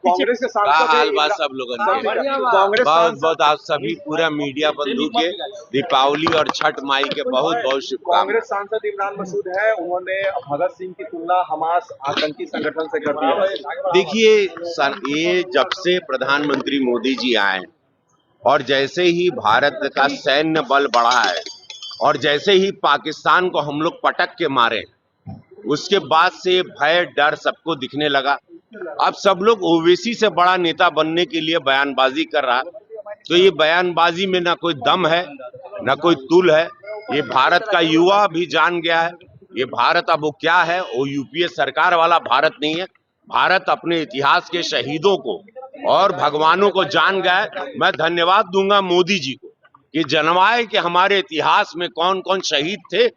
कांग्रेस के का सांसद हाल बात सब लोगों कांग्रेस बहुत बहुत आप सभी पूरा मीडिया बंधु के दीपावली और छठ माई के बहुत बहुत शुभकामनाएं। कांग्रेस सांसद इमरान मसूद है, उन्होंने भगत सिंह की तुलना हमास आतंकी संगठन से कर दी है। देखिए ये जब से प्रधानमंत्री मोदी जी आए और जैसे ही भारत का सैन्य बल बढ़ा है और जैसे ही पाकिस्तान को हम लोग पटक के मारे, उसके बाद से भय डर सबको दिखने लगा। अब सब लोग ओवैसी से बड़ा नेता बनने के लिए बयानबाजी कर रहा है, तो ये बयानबाजी में ना कोई दम है ना कोई तुल है। ये भारत का युवा भी जान गया है ये भारत अब वो क्या है, वो यूपीए सरकार वाला भारत नहीं है। भारत अपने इतिहास के शहीदों को और भगवानों को जान गया है। मैं धन्यवाद दूंगा मोदी जी को कि जनवाए कि हमारे इतिहास में कौन कौन शहीद थे,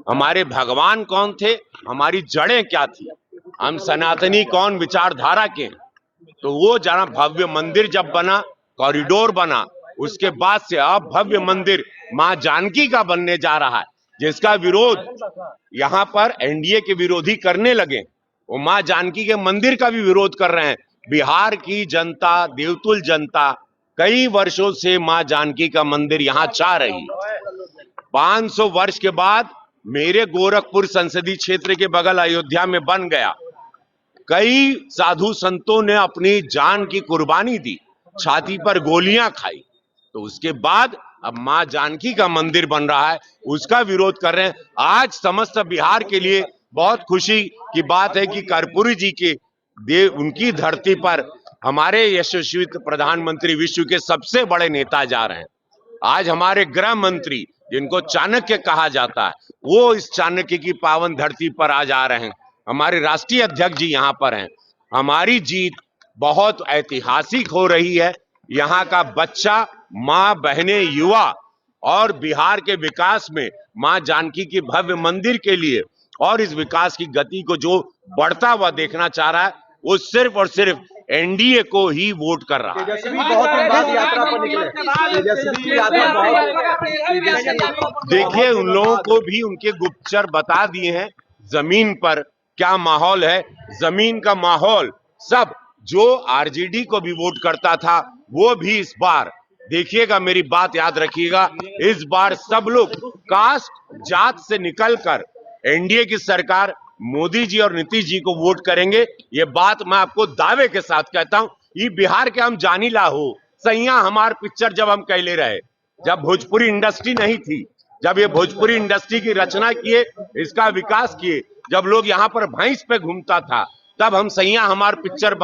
हमारे भगवान कौन थे, हमारी जड़ें क्या थी, हम सनातनी कौन विचारधारा के हैं। तो वो जरा भव्य मंदिर जब बना, कॉरिडोर बना, उसके बाद से अब भव्य मंदिर मां जानकी का बनने जा रहा है, जिसका विरोध यहाँ पर एनडीए के विरोधी करने लगे। वो मां जानकी के मंदिर का भी विरोध कर रहे हैं। बिहार की जनता, देवतुल जनता कई वर्षों से मां जानकी का मंदिर यहाँ चाह रही। 500 वर्ष के बाद मेरे गोरखपुर संसदीय क्षेत्र के बगल अयोध्या में बन गया। कई साधु संतों ने अपनी जान की कुर्बानी दी, छाती पर गोलियां खाई, तो उसके बाद अब मां जानकी का मंदिर बन रहा है, उसका विरोध कर रहे हैं। आज समस्त बिहार के लिए बहुत खुशी की बात है कि कर्पूरी जी के उनकी धरती पर हमारे यशस्वी प्रधानमंत्री, विश्व के सबसे बड़े नेता जा रहे हैं। आज हमारे गृह मंत्री, जिनको चाणक्य कहा जाता है, वो इस चाणक्य की पावन धरती पर आज आ रहे हैं। हमारे राष्ट्रीय अध्यक्ष जी यहाँ पर हैं। हमारी जीत बहुत ऐतिहासिक हो रही है। यहाँ का बच्चा, माँ, बहनें, युवा और बिहार के विकास में माँ जानकी की भव्य मंदिर के लिए और इस विकास की गति को जो बढ़ता हुआ देखना चाह रहा है, वो सिर्फ और सिर्फ एनडीए को ही वोट कर रहा है। तेजस्वी बहुत दिन बाद यात्रा पर निकले। तेजस्वी यात्रा बहुत, देखिए उन लोगों को भी उनके गुप्तचर बता दिए हैं जमीन पर क्या माहौल है। जमीन का माहौल सब जो आरजेडी को भी वोट करता था वो भी इस बार देखिएगा, मेरी बात याद रखिएगा, इस बार सब लोग कास्ट जात से निकलकर एनडीए की सरकार, मोदी जी और नीतीश जी को वोट करेंगे। ये बात मैं आपको दावे के साथ कहता हूं। ये बिहार के हम जानीला हो सैया हमार पिक्चर जब हम कहले रहे, जब भोजपुरी इंडस्ट्री नहीं थी, जब ये भोजपुरी इंडस्ट्री की रचना किए, इसका विकास किए, जब लोग यहाँ पर भैंस पे घूमता था, तब हम सैया हमार पिक्चर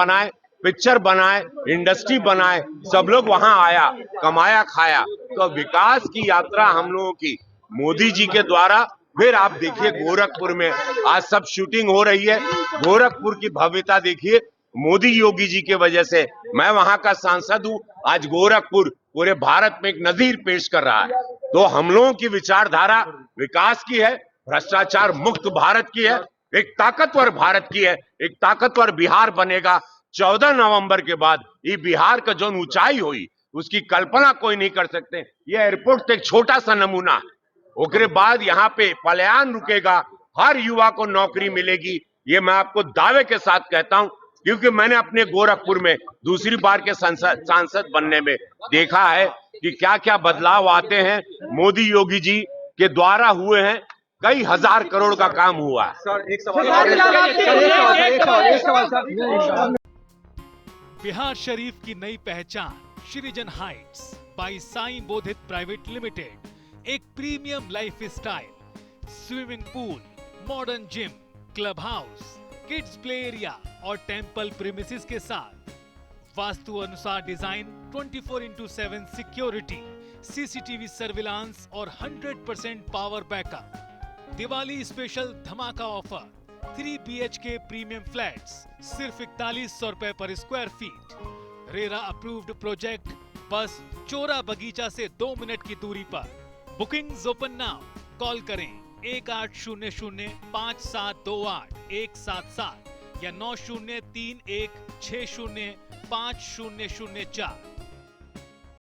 बनाए, इंडस्ट्री बनाए, सब लोग वहां आया, कमाया खाया। तो विकास की यात्रा हम लोगों की मोदी जी के द्वारा। फिर आप देखिए गोरखपुर में आज सब शूटिंग हो रही है। गोरखपुर की भव्यता देखिए, मोदी योगी जी के वजह से। मैं वहां का सांसद हूं। आज गोरखपुर पूरे भारत में एक नजीर पेश कर रहा है। तो हम लोगों की विचारधारा विकास की है, भ्रष्टाचार मुक्त भारत की है, एक ताकतवर भारत की है, एक ताकतवर बिहार बनेगा। 14 नवंबर के बाद ये बिहार का जो ऊंचाई हुई उसकी कल्पना कोई नहीं कर सकते। ये एयरपोर्ट तो एक छोटा सा नमूना है। उसके बाद यहाँ पे पलायन रुकेगा, हर युवा को नौकरी मिलेगी। ये मैं आपको दावे के साथ कहता हूं, क्योंकि मैंने अपने गोरखपुर में दूसरी बार के सांसद बनने में देखा है कि क्या क्या बदलाव आते हैं। मोदी योगी जी के द्वारा हुए हैं, कई हजार करोड़ का काम हुआ है। सर एक सवाल बिहार शरीफ की नई पहचान Srijan heights by Sai Bodhit private limited, एक premium lifestyle, swimming pool, modern gym, clubhouse, kids play area और टेंपल प्रीमिसेस के साथ वास्तु अनुसार डिजाइन, 24/7 सिक्योरिटी, सीसीटीवी सर्विलांस और 100% पावर बैकअप। दिवाली स्पेशल धमाका ऑफर, 3 BHK प्रीमियम फ्लैट्स सिर्फ 4100 रुपए पर square feet. RERA approved project, बस चोरा बगीचा से 2 मिनट की दूरी पर। बुकिंग्स ओपन नाउ, कॉल करें 1800-5728-177 या 9031605004।